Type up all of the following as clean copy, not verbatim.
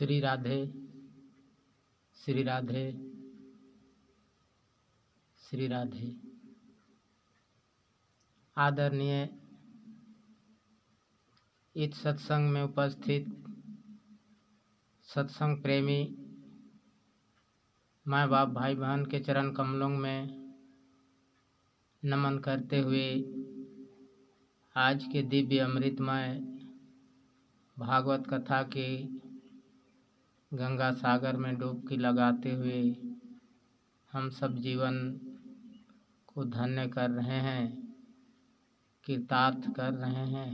श्री राधे श्री राधे श्री राधे। आदरणीय इस सत्संग में उपस्थित सत्संग प्रेमी माँ बाप भाई बहन के चरण कमलों में नमन करते हुए आज के दिव्य अमृतमय भागवत कथा के गंगा सागर में डुबकी लगाते हुए हम सब जीवन को धन्य कर रहे हैं, कृतार्थ कर रहे हैं।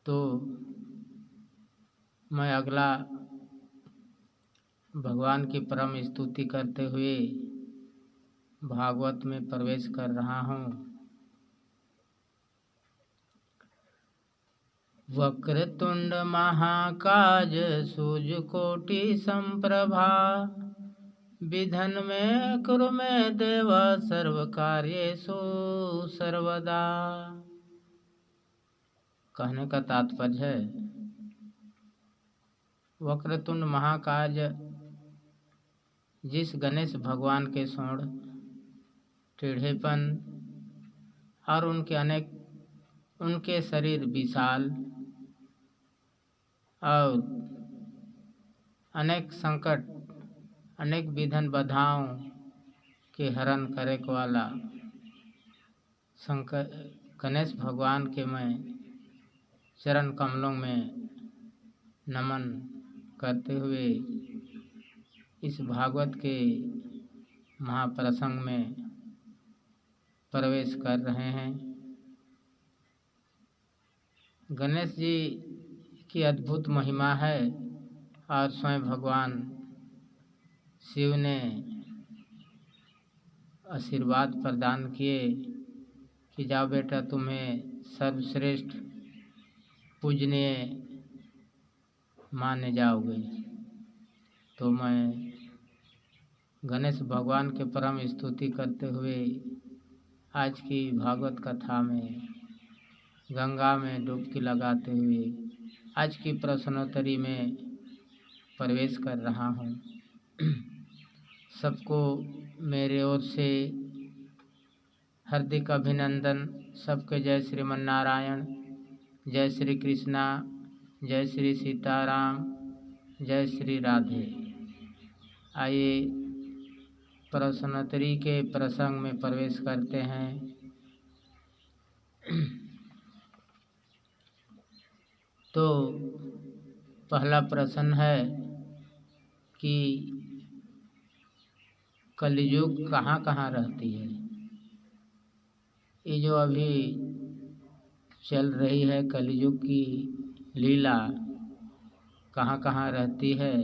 तो मैं अगला भगवान की परम स्तुति करते हुए भागवत में प्रवेश कर रहा हूँ। वक्रतुंड महाकाज सूर्यकोटि संप्रभा विधन में कुरु में देव सर्व कार्येषु सर्वदा। कहने का तात्पर्य है वक्रतुंड महाकाज जिस गणेश भगवान के सूंड टेढ़ेपन और उनके शरीर विशाल और अनेक संकट अनेक विधन बाधाओं के हरण करे वाला गणेश भगवान के मैं चरण कमलों में नमन करते हुए इस भागवत के महाप्रसंग में प्रवेश कर रहे हैं। गणेश जी की अद्भुत महिमा है और स्वयं भगवान शिव ने आशीर्वाद प्रदान किए कि जाओ बेटा तुम्हें सर्वश्रेष्ठ पूजनीय माने जाओगे। तो मैं गणेश भगवान के परम स्तुति करते हुए आज की भागवत कथा में गंगा में डुबकी लगाते हुए आज की प्रश्नोत्तरी में प्रवेश कर रहा हूँ। सबको मेरे ओर से हार्दिक अभिनंदन। सबके जय श्रीमन नारायण, जय श्री कृष्णा, जय श्री सीताराम, जय श्री राधे। आइए प्रश्नोत्तरी के प्रसंग में प्रवेश करते हैं। तो पहला प्रश्न है कि कलयुग कहाँ कहाँ रहती है। ये जो अभी चल रही है कलयुग की लीला कहाँ कहाँ रहती है,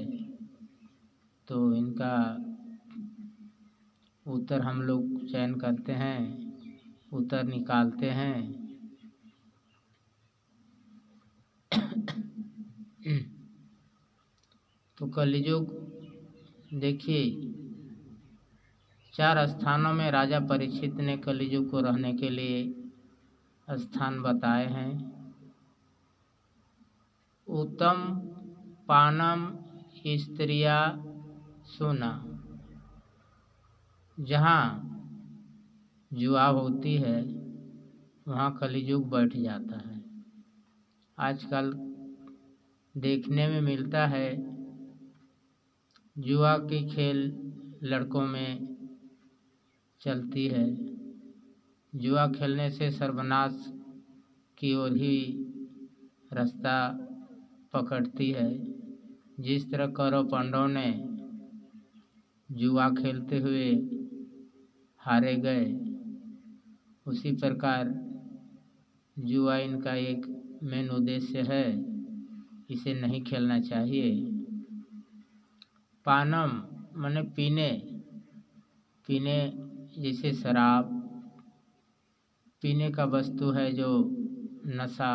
तो इनका उत्तर हम लोग चयन करते हैं, उत्तर निकालते हैं। तो कलयुग देखिए 4 स्थानों में राजा परीक्षित ने कलयुग को रहने के लिए स्थान बताए हैं। उत्तम पानम स्त्रिया सोना, जहाँ जुआ होती है वहाँ कलयुग बैठ जाता है। आजकल देखने में मिलता है जुआ की खेल लड़कों में चलती है। जुआ खेलने से सर्वनाश की ओर ही रास्ता पकड़ती है। जिस तरह कौरव पांडवों ने जुआ खेलते हुए हारे गए, उसी प्रकार जुआ इनका एक मेन उद्देश्य है, इसे नहीं खेलना चाहिए। पानम माने पीने जैसे शराब पीने का वस्तु है जो नशा,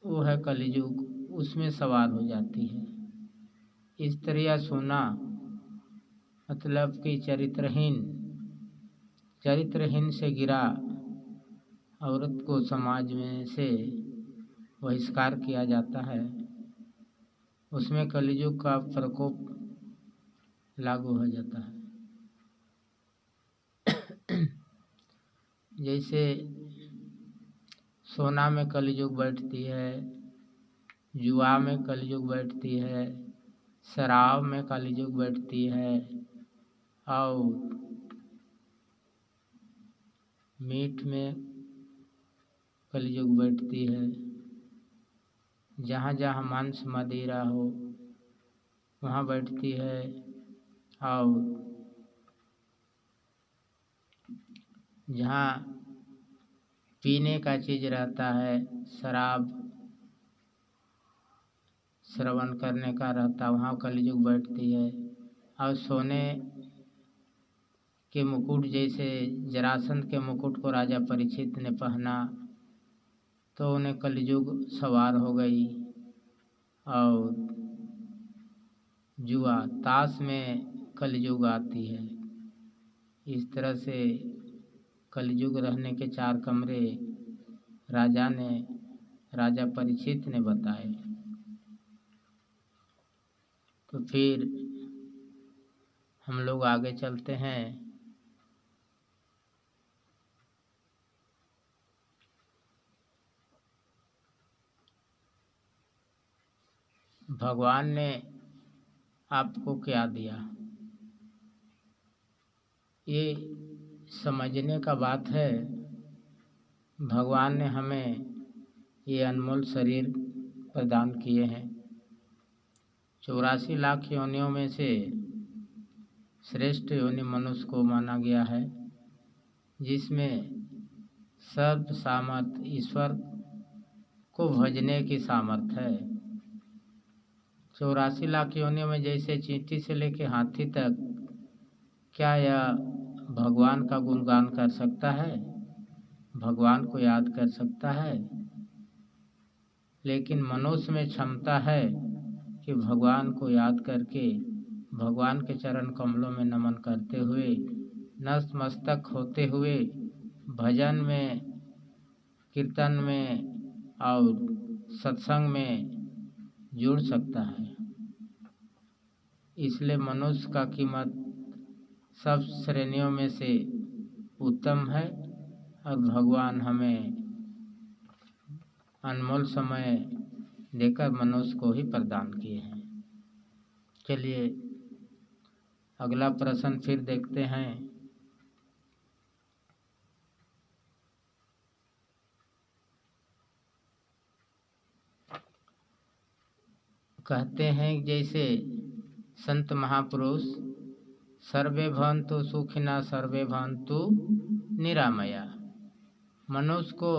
वो है कलयुग, उसमें सवार हो जाती है। स्त्रियाँ सोना मतलब कि चरित्रहीन से गिरा औरत को समाज में से बहिष्कार किया जाता है। उसमें कलियुग का प्रकोप लागू हो जाता है। जैसे सोना में कलियुग बैठती है, जुआ में कलियुग बैठती है, शराब में कलियुग बैठती है, और मीट में कलियुग बैठती है। जहाँ जहाँ मांस मदिरा हो वहाँ बैठती है, और जहाँ पीने का चीज़ रहता है, शराब श्रवण करने का रहता, वहाँ कलियुग बैठती है। और सोने के मुकुट, जैसे जरासंध के मुकुट को राजा परीक्षित ने पहना तो उन्हें कलियुग सवार हो गई। और जुआ ताश में कलियुग आती है। इस तरह से कलियुग रहने के 4 कमरे राजा परीक्षित ने बताए। तो फिर हम लोग आगे चलते हैं। भगवान ने आपको क्या दिया, ये समझने का बात है। भगवान ने हमें ये अनमोल शरीर प्रदान किए हैं। 84 लाख योनियों में से श्रेष्ठ योनि मनुष्य को माना गया है, जिसमें सर्व सामर्थ ईश्वर को भजने की सामर्थ है। 84 लाख योनियों में जैसे चींटी से लेकर हाथी तक, क्या यह भगवान का गुणगान कर सकता है, भगवान को याद कर सकता है? लेकिन मनुष्य में क्षमता है कि भगवान को याद करके भगवान के चरण कमलों में नमन करते हुए, नतमस्तक होते हुए भजन में, कीर्तन में और सत्संग में जुड़ सकता है। इसलिए मनुष्य का कीमत सब श्रेणियों में से उत्तम है, और भगवान हमें अनमोल समय देकर मनुष्य को ही प्रदान किए हैं। चलिए अगला प्रश्न फिर देखते हैं। कहते हैं जैसे संत महापुरुष सर्वे भवन्तु सुखिनः सर्वे भवन्तु निरामया। मनुष्य को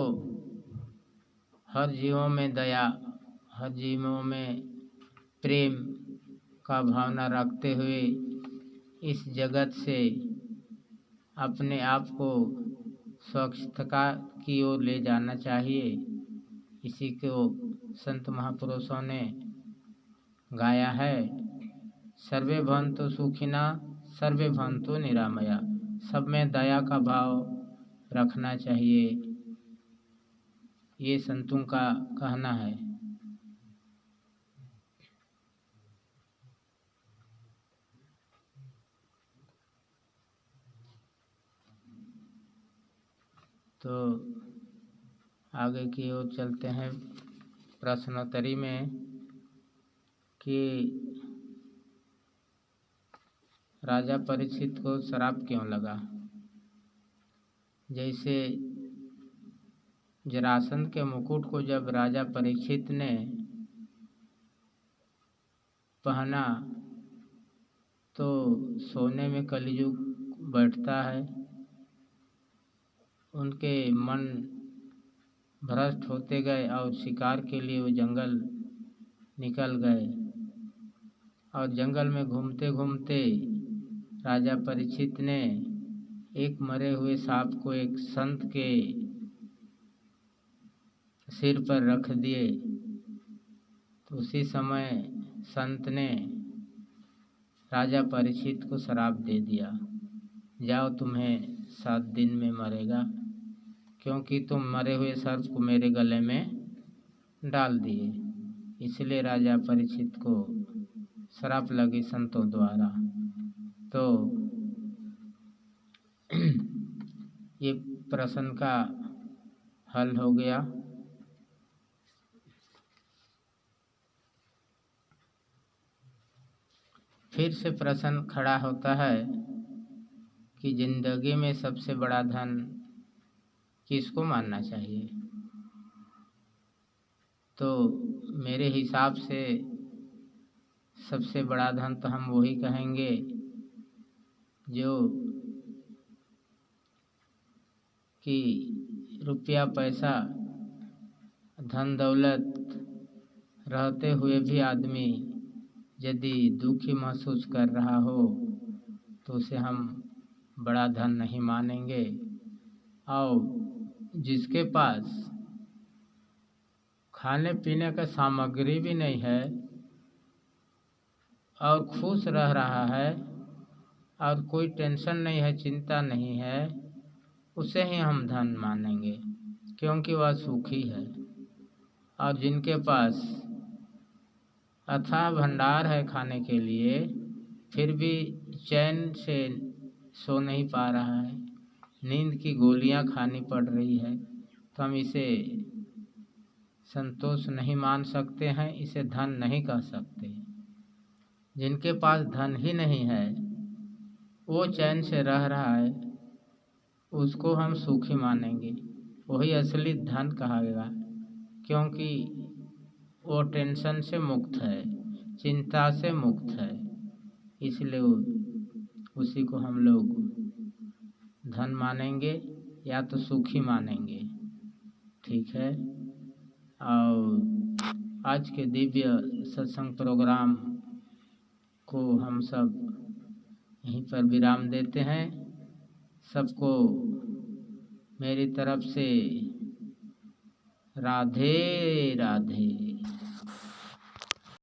हर जीवों में दया, हर जीवों में प्रेम का भावना रखते हुए इस जगत से अपने आप को स्वच्छता की ओर ले जाना चाहिए। इसी को संत महापुरुषों ने गाया है। सर्वे भवन्तु सुखिनः सर्वे भवन्तु निरामया। सब में दया का भाव रखना चाहिए, ये संतों का कहना है। तो आगे की ओर चलते हैं प्रश्नोत्तरी में कि राजा परीक्षित को श्राप क्यों लगा। जैसे जरासंध के मुकुट को जब राजा परीक्षित ने पहना तो सोने में कलियुग बैठता है। उनके मन भ्रष्ट होते गए और शिकार के लिए वो जंगल निकल गए, और जंगल में घूमते घूमते राजा परीक्षित ने एक मरे हुए सांप को एक संत के सिर पर रख दिए। तो उसी समय संत ने राजा परीक्षित को श्राप दे दिया, जाओ तुम्हें 7 दिन में मरेगा, क्योंकि तुम मरे हुए सर्प को मेरे गले में डाल दिए। इसलिए राजा परीक्षित को श्राप लगी संतों द्वारा। तो ये प्रश्न का हल हो गया। फिर से प्रश्न खड़ा होता है कि जिंदगी में सबसे बड़ा धन किसको मानना चाहिए। तो मेरे हिसाब से सबसे बड़ा धन तो हम वही कहेंगे जो कि रुपया पैसा धन दौलत रहते हुए भी आदमी यदि दुखी महसूस कर रहा हो तो उसे हम बड़ा धन नहीं मानेंगे। और जिसके पास खाने पीने का सामग्री भी नहीं है और खुश रह रहा है और कोई टेंशन नहीं है, चिंता नहीं है, उसे ही हम धन मानेंगे क्योंकि वह सुखी है। और जिनके पास अथाह भंडार है खाने के लिए फिर भी चैन से सो नहीं पा रहा है, नींद की गोलियां खानी पड़ रही है, तो हम इसे संतोष नहीं मान सकते हैं, इसे धन नहीं कह सकते। जिनके पास धन ही नहीं है वो चैन से रह रहा है, उसको हम सुखी मानेंगे, वही असली धन कहागा क्योंकि वो टेंशन से मुक्त है, चिंता से मुक्त है, इसलिए उसी को हम लोग धन मानेंगे या तो सुखी मानेंगे। ठीक है। और आज के दिव्य सत्संग प्रोग्राम को हम सब यहीं पर विराम देते हैं। सबको मेरी तरफ से राधे राधे।